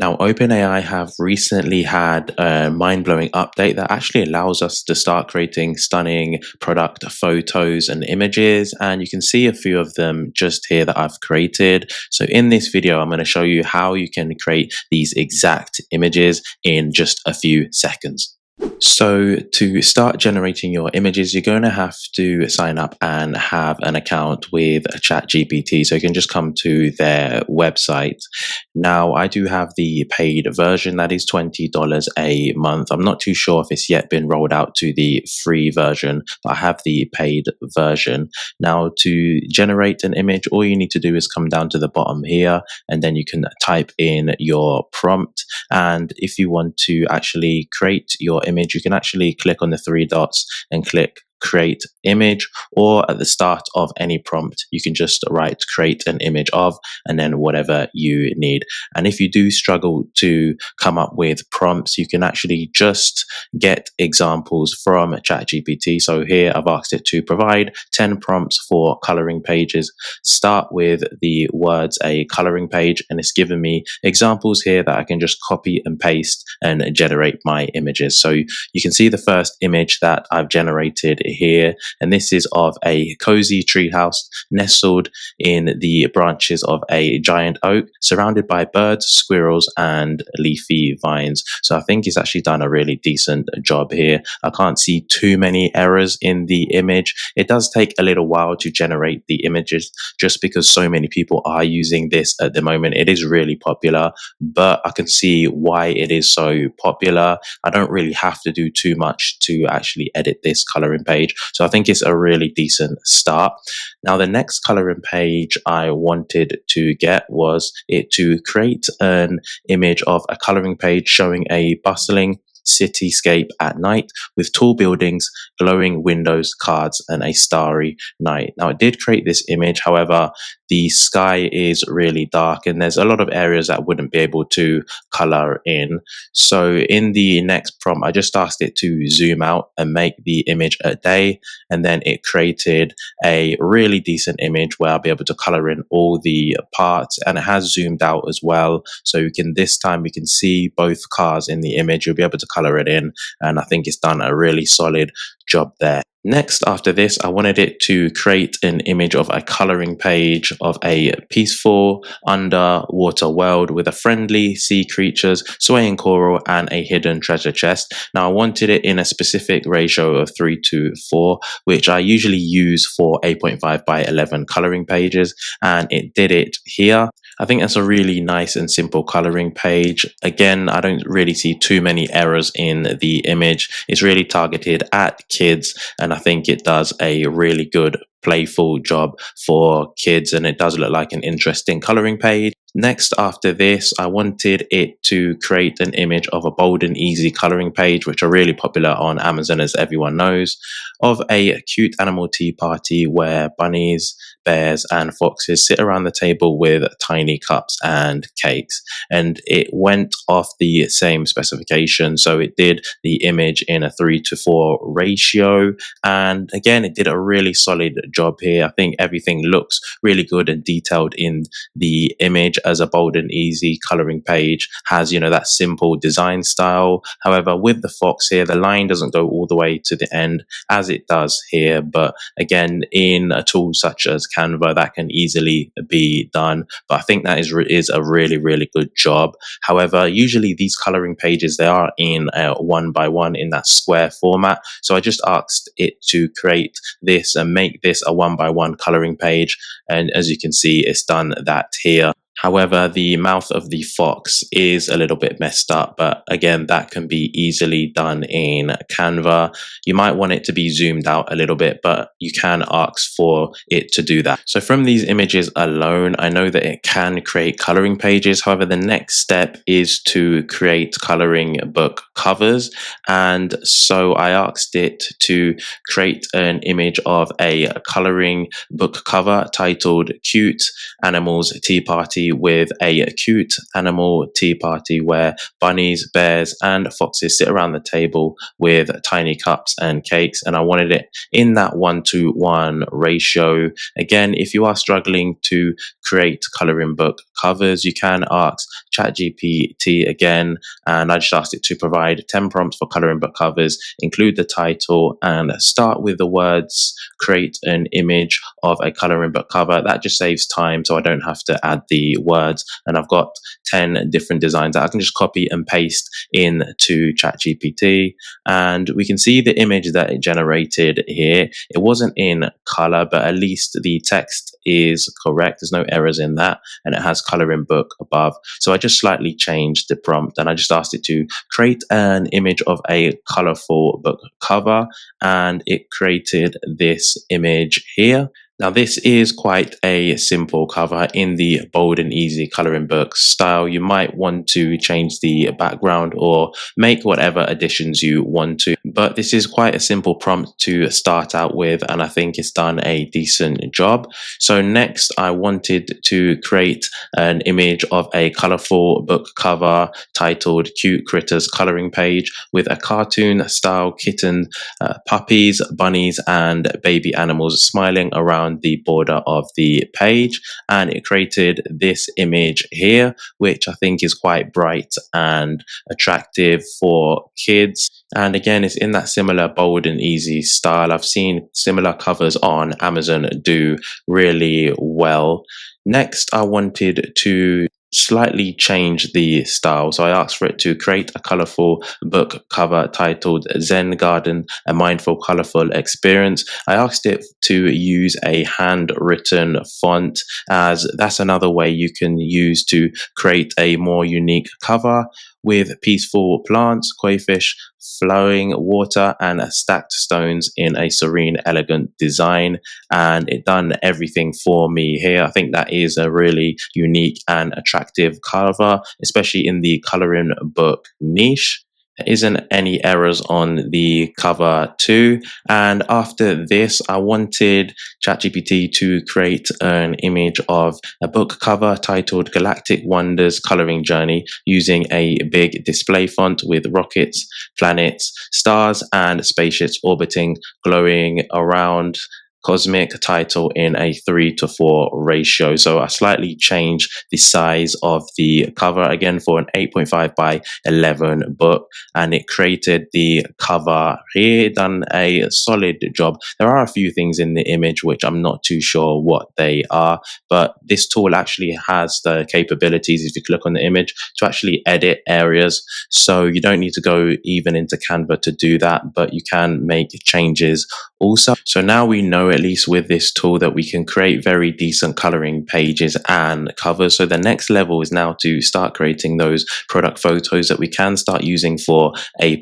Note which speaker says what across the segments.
Speaker 1: Now, OpenAI have recently had a mind-blowing update that actually allows us to start creating stunning product photos and images, and you can see a few of them just here that I've created. So in this video, I'm going to show you how you can create these exact images in just a few seconds. So to start generating your images, you're going to have to sign up and have an account with ChatGPT. So you can just come to their website. Now, I do have the paid version that is $20 a month. I'm not too sure if it's yet been rolled out to the free version, but I have the paid version. Now, to generate an image, all you need to do is come down to the bottom here, and then you can type in your prompt. And if you want to actually create your image, you can actually click on the three dots and click create image, or at the start of any prompt you can just write create an image of, and then whatever you need. And if you do struggle to come up with prompts, you can actually just get examples from ChatGPT. So here I've asked it to provide 10 prompts for coloring pages. Start with the words a coloring page, and it's given me examples here that I can just copy and paste and generate my images. So you can see the first image that I've generated here, and this is of a cozy treehouse nestled in the branches of a giant oak, surrounded by birds, squirrels, and leafy vines. So I think it's actually done a really decent job here. I can't see too many errors in the image. It does take a little while to generate the images just because so many people are using this at the moment. It is really popular, but I can see why it is so popular. I don't really have to do too much to actually edit this coloring page. So I think it's a really decent start. Now, the next coloring page I wanted to get was it to create an image of a coloring page showing a bustling cityscape at night with tall buildings, glowing windows, cards, and a starry night. Now, it did create this image. However, the sky is really dark and there's a lot of areas that wouldn't be able to color in. So in the next prompt, I just asked it to zoom out and make the image a day, and then it created a really decent image where I'll be able to color in all the parts, and it has zoomed out as well. So you can, this time you can see both cars in the image. You'll be able to color it in, and I think it's done a really solid job there. Next, after this, I wanted it to create an image of a coloring page of a peaceful underwater world with a friendly sea creatures, swaying coral, and a hidden treasure chest. Now, I wanted it in a specific ratio of 3:4, which I usually use for 8.5 by 11 coloring pages, and it did it here. I think that's a really nice and simple coloring page. Again, I don't really see too many errors in the image. It's really targeted at kids, and I think it does a really good playful job for kids, and it does look like an interesting coloring page. Next, after this, I wanted it to create an image of a bold and easy coloring page, which are really popular on Amazon, as everyone knows, of a cute animal tea party where bunnies, bears, and foxes sit around the table with tiny cups and cakes. And it went off the same specification. So it did the image in a 3:4 ratio. And again, it did a really solid job here. I think everything looks really good and detailed in the image, as a bold and easy coloring page has, you know, that simple design style. However, with the fox here, the line doesn't go all the way to the end as it does here. But again, in a tool such as Canva, that can easily be done. But I think that is a really, really good job. However, usually these coloring pages, they are in a 1:1 in that square format. So I just asked it to create this and make this a 1:1 coloring page. And as you can see, it's done that here. However, the mouth of the fox is a little bit messed up, but again, that can be easily done in Canva. You might want it to be zoomed out a little bit, but you can ask for it to do that. So from these images alone, I know that it can create coloring pages. However, the next step is to create coloring book covers. And so I asked it to create an image of a coloring book cover titled Cute Animals Tea Party party with a cute animal tea party where bunnies, bears, and foxes sit around the table with tiny cups and cakes. And I wanted it in that 1-to-1 ratio. Again, if you are struggling to create coloring book covers, you can ask ChatGPT again, and I just asked it to provide 10 prompts for coloring book covers, include the title, and start with the words create an image of a coloring book cover. That just saves time, so I don't have to add the words, and I've got 10 different designs that I can just copy and paste into ChatGPT, and we can see the image that it generated here. It wasn't in color, but at least the text is correct. There's no errors in that, and it has coloring book above. So I just slightly changed the prompt, and I just asked it to create an image of a colorful book cover, and it created this image here. Now, this is quite a simple cover in the bold and easy coloring book style. You might want to change the background or make whatever additions you want to, but this is quite a simple prompt to start out with, and I think it's done a decent job. So next, I wanted to create an image of a colorful book cover titled Cute Critters Coloring Page with a cartoon style kitten, puppies, bunnies, and baby animals smiling around the border of the page, and it created this image here, which I think is quite bright and attractive for kids. And again, it's in that similar bold and easy style. I've seen similar covers on Amazon do really well. Next, I wanted to slightly change the style. So I asked for it to create a colorful book cover titled Zen Garden, a mindful, colorful experience. I asked it to use a handwritten font, as that's another way you can use to create a more unique cover with peaceful plants, koi fish, flowing water, and stacked stones in a serene, elegant design. And it done everything for me here. I think that is a really unique and attractive cover, especially in the coloring book niche. There isn't any errors on the cover too. And after this, I wanted ChatGPT to create an image of a book cover titled Galactic Wonders Coloring Journey using a big display font with rockets, planets, stars, and spaceships orbiting, glowing around cosmic title in a 3-to-4 ratio. So I slightly changed the size of the cover again for an 8.5 by 11 book, and it created the cover here. Done a solid job. There are a few things in the image which I'm not too sure what they are, but this tool actually has the capabilities, if you click on the image, to actually edit areas. So you don't need to go even into Canva to do that, but you can make changes also. So now we know, at least with this tool, that we can create very decent coloring pages and covers. So the next level is now to start creating those product photos that we can start using for A+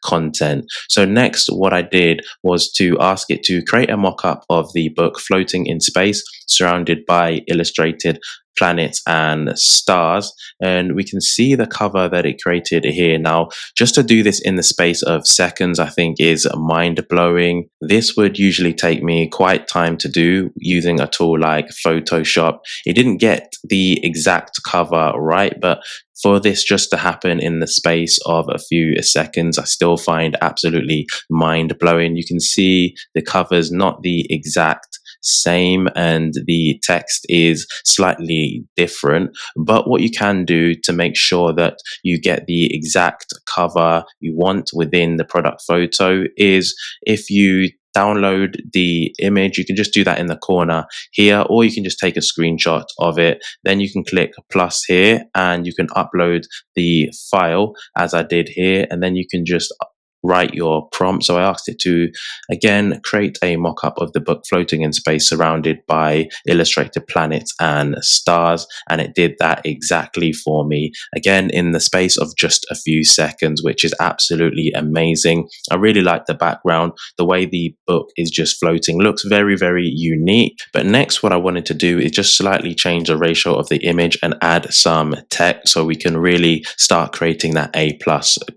Speaker 1: content. So next, what I did was to ask it to create a mock-up of the book floating in space, surrounded by illustrated planets and stars, and we can see the cover that it created here. Now, just to do this in the space of seconds, I think is mind-blowing. This would usually take me quite time to do using a tool like Photoshop. It didn't get the exact cover right, but for this just to happen in the space of a few seconds, I still find absolutely mind-blowing. You can see the cover's not the exact same and the text is slightly different, but what you can do to make sure that you get the exact cover you want within the product photo is, if you download the image, you can just do that in the corner here, or you can just take a screenshot of it. Then you can click plus here and you can upload the file as I did here, and then you can just write your prompt. So I asked it to, again, create a mock-up of the book floating in space surrounded by illustrated planets and stars, and it did that exactly for me, again in the space of just a few seconds, which is absolutely amazing. I really like the background. The way the book is just floating looks very, very unique. But next, what I wanted to do is just slightly change the ratio of the image and add some text so we can really start creating that A+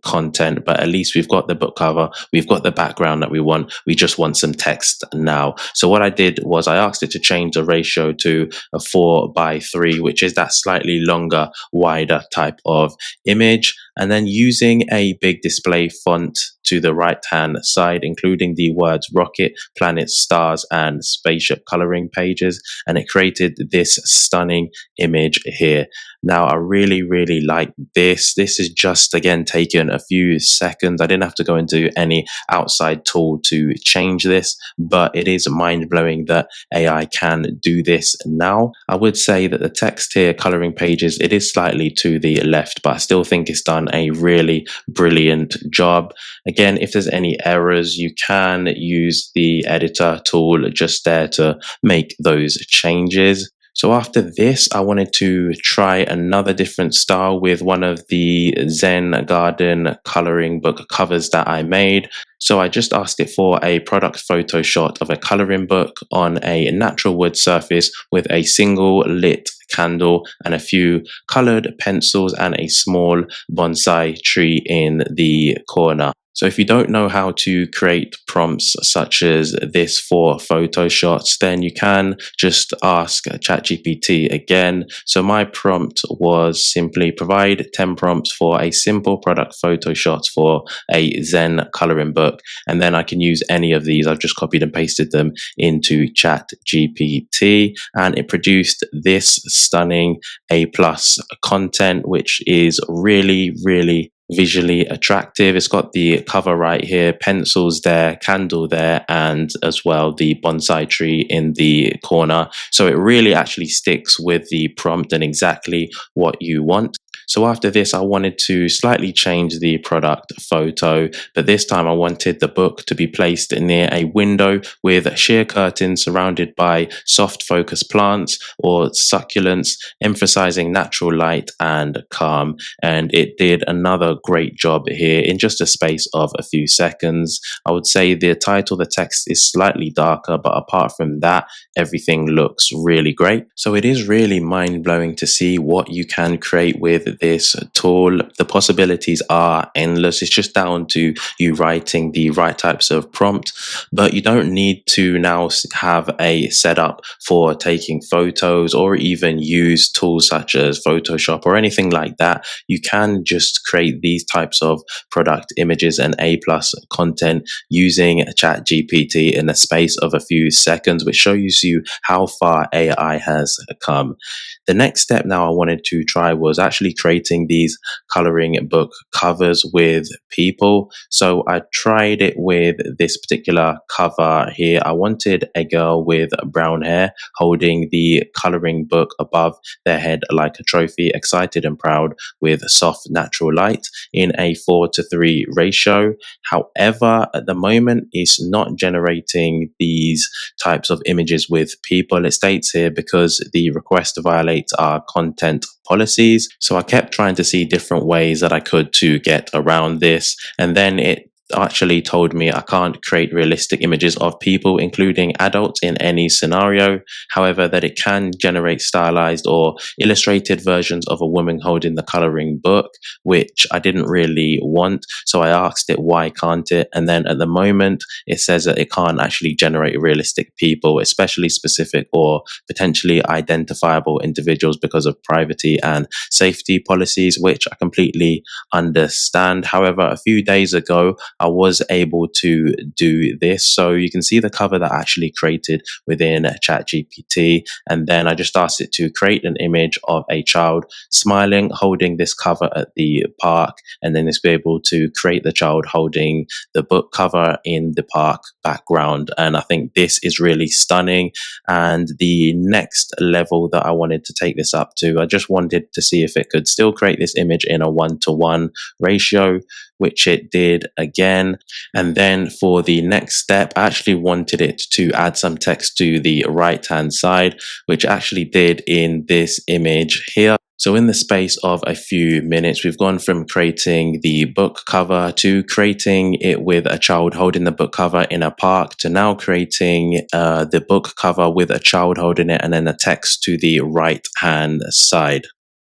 Speaker 1: content. But at least we've got the book cover, we've got the background that we want, we just want some text now. So what I did was I asked it to change the ratio to a 4:3, which is that slightly longer, wider type of image. And then using a big display font to the right hand side, including the words rocket, planets, stars, and spaceship coloring pages. And it created this stunning image here. Now, I really, really like this. This is just, again, taken a few seconds. I didn't have to go into any outside tool to change this, but it is mind blowing that AI can do this now. I would say that the text here, coloring pages, it is slightly to the left, but I still think it's done a really brilliant job. Again, if there's any errors, you can use the editor tool just there to make those changes. So after this, I wanted to try another different style with one of the Zen Garden coloring book covers that I made. So I just asked it for a product photo shot of a coloring book on a natural wood surface with a single lit candle and a few colored pencils and a small bonsai tree in the corner. So if you don't know how to create prompts such as this for photo shots, then you can just ask ChatGPT again. So my prompt was simply provide 10 prompts for a simple product photo shots for a Zen coloring book. And then I can use any of these. I've just copied and pasted them into ChatGPT, and it produced this stunning A+ content, which is really, really visually attractive. It's got the cover right here, pencils there, candle there, and as well the bonsai tree in the corner. So it really actually sticks with the prompt and exactly what you want. So after this, I wanted to slightly change the product photo, but this time I wanted the book to be placed near a window with sheer curtains surrounded by soft focus plants or succulents, emphasizing natural light and calm. And it did another great job here in just a space of a few seconds. I would say the title, the text is slightly darker, but apart from that, everything looks really great. So it is really mind blowing to see what you can create with this tool. The possibilities are endless. It's just down to you writing the right types of prompt, but you don't need to now have a setup for taking photos or even use tools such as Photoshop or anything like that. You can just create these types of product images and A+ content using ChatGPT in a space of a few seconds, which shows you how far AI has come. The next step now I wanted to try was actually creating these coloring book covers with people. So I tried it with this particular cover here. I wanted a girl with brown hair holding the coloring book above their head like a trophy, excited and proud with soft natural light in a 4:3 ratio. However, at the moment, it's not generating these types of images with people. It states here because the request violates our content policies. So I kept trying to see different ways that I could to get around this. And then it actually told me I can't create realistic images of people, including adults, in any scenario. However, that it can generate stylized or illustrated versions of a woman holding the coloring book, which I didn't really want. So I asked it, why can't it? And then at the moment, it says that it can't actually generate realistic people, especially specific or potentially identifiable individuals because of privacy and safety policies, which I completely understand. However, a few days ago, I was able to do this. So you can see the cover that I actually created within ChatGPT. And then I just asked it to create an image of a child smiling, holding this cover at the park. And then it's be able to create the child holding the book cover in the park background. And I think this is really stunning. And the next level that I wanted to take this up to, I just wanted to see if it could still create this image in a 1:1 ratio, which it did again. And then for the next step, I actually wanted it to add some text to the right hand side, which actually did in this image here. So in the space of a few minutes, we've gone from creating the book cover to creating it with a child holding the book cover in a park to now creating the book cover with a child holding it and then a text to the right hand side.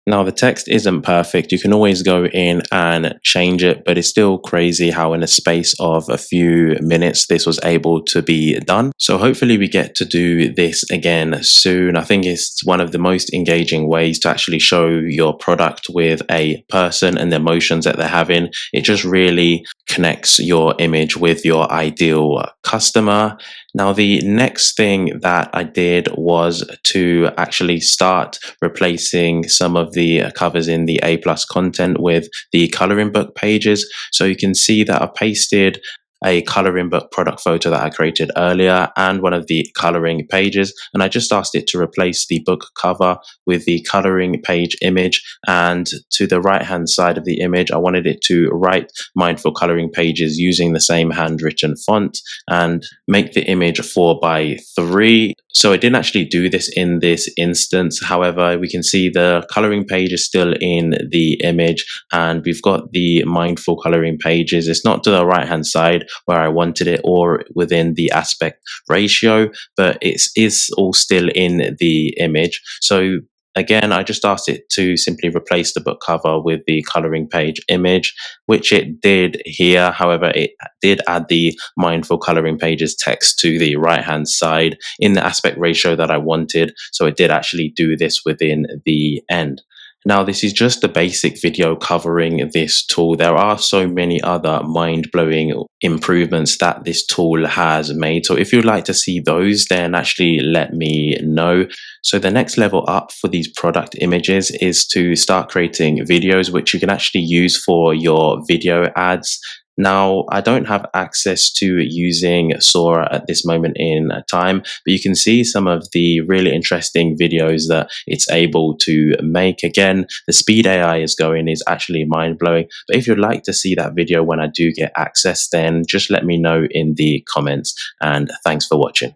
Speaker 1: Now, the text isn't perfect. You can always go in and change it, but it's still crazy how in a space of a few minutes this was able to be done. So hopefully we get to do this again soon. I think it's one of the most engaging ways to actually show your product with a person and the emotions that they're having. It just really connects your image with your ideal customer. Now, the next thing that I did was to actually start replacing some of the covers in the A plus content with the coloring book pages. So you can see that I pasted a coloring book product photo that I created earlier and one of the coloring pages. And I just asked it to replace the book cover with the coloring page image. And to the right hand side of the image, I wanted it to write mindful coloring pages using the same handwritten font and make the image 4:3. So I didn't actually do this in this instance. However, we can see the coloring page is still in the image and we've got the mindful coloring pages. It's not to the right hand side where I wanted it or within the aspect ratio, but it is all still in the image. So again, I just asked it to simply replace the book cover with the coloring page image, which it did here. However, it did add the mindful coloring pages text to the right hand side in the aspect ratio that I wanted. So it did actually do this within the end. Now, this is just a basic video covering this tool. There are so many other mind-blowing improvements that this tool has made. So if you'd like to see those, then actually let me know. So the next level up for these product images is to start creating videos, which you can actually use for your video ads. Now, I don't have access to using Sora at this moment in time, but you can see some of the really interesting videos that it's able to make. Again, the speed AI is going is actually mind blowing. But if you'd like to see that video when I do get access, then just let me know in the comments. And thanks for watching.